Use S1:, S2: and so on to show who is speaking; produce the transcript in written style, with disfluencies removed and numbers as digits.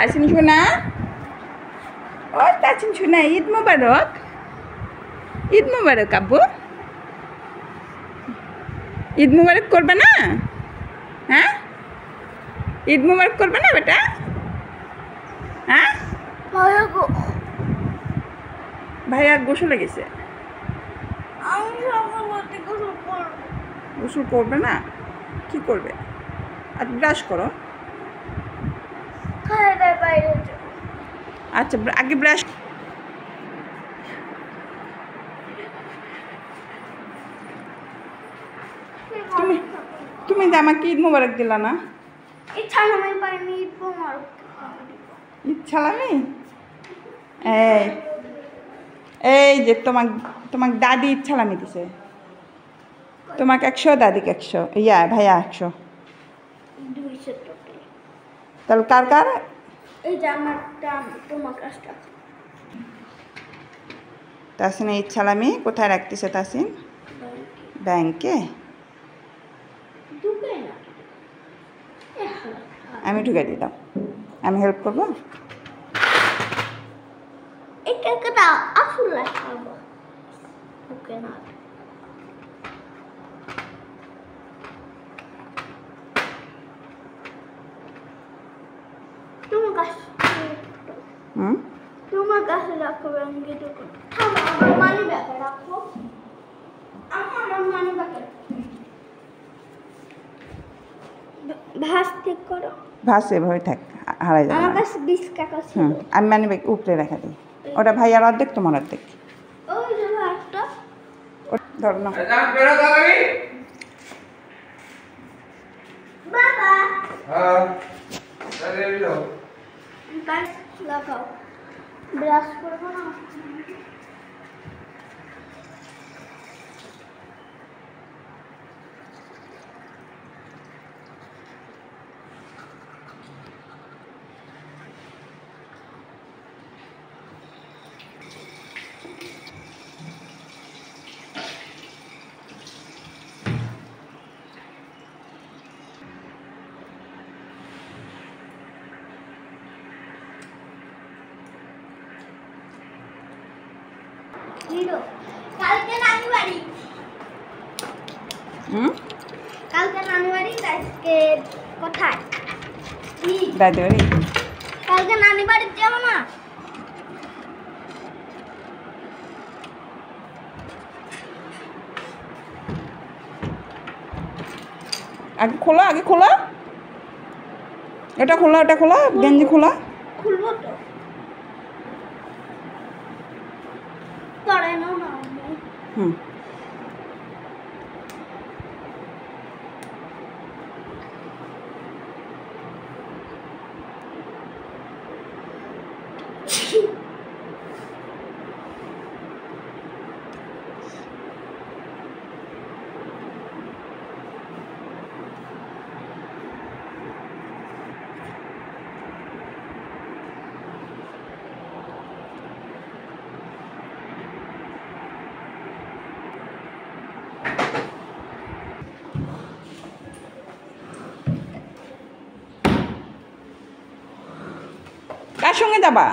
S1: তাসিন শোনা, ও তাসিন শোনা, ঈদ মোবারক। ঈদ মোবারক আব্বু। ঈদ মোবারক করবে না? হ্যাঁ, ঈদ মোবারক করবে না বেটা? হ্যাঁ, ভাইয়া গোসলে গেছে। গোসল করবে না? কি করবে? আর ব্রাশ করো। আচ্ছা, আগে ব্রাশ। তুমি তুমি তো আমাকে ঈদ মোবারক দিলা না। ঈদ ছালামি। এই যে তোমাক দাদি ঈদ ছালামি দিছে। তোমাকে 100, দাদিকে 100, ইয়া ভাইয়া 100। তাহলে কার কার?
S2: এই যে আমারটা, তোমার কাছটা।
S1: তাসিন ঈদ ছালামি কোথায় রাখতেছে তাসিন? ব্যাংকে। আমি ঢুকে দিতাম, আমি হেল্প করবো।
S2: এটা আসলে খাবো ওকে না। তোমার কাছে রাখো, আমি গেটে আমার মানি ব্যাগে রাখো। আমার মানি ব্যাগে ভাস ঠিক করো।
S1: ভাস এভাবে থাক, হারাই যাবে।
S2: আমার কাছে 20 টাকা ছিল।
S1: আমি মানি ব্যাগ উপরে রেখে দিই। ওটা ভাইয়ার অর্ধেক, তোমার অর্ধেক।
S2: ওই যে একটা
S1: ধর না
S2: বাবা।
S3: হ্যাঁ, রেডি দাও।
S2: ব্রাশ লাগাও। ব্রাশ করবো না। কালকে নানি বাড়ি। কালকে নানি বাড়ি, আজকে কোথায়?
S1: দাদি বাড়ি।
S2: কালকে নানি বাড়ি যাবো না?
S1: আগে খোলা, আগে খোলা, এটা খোলা, এটা খোলা, গেঞ্জি খোলা।
S2: খুলবো তো, পরে না।
S1: হুম, কার সঙ্গে যাবা?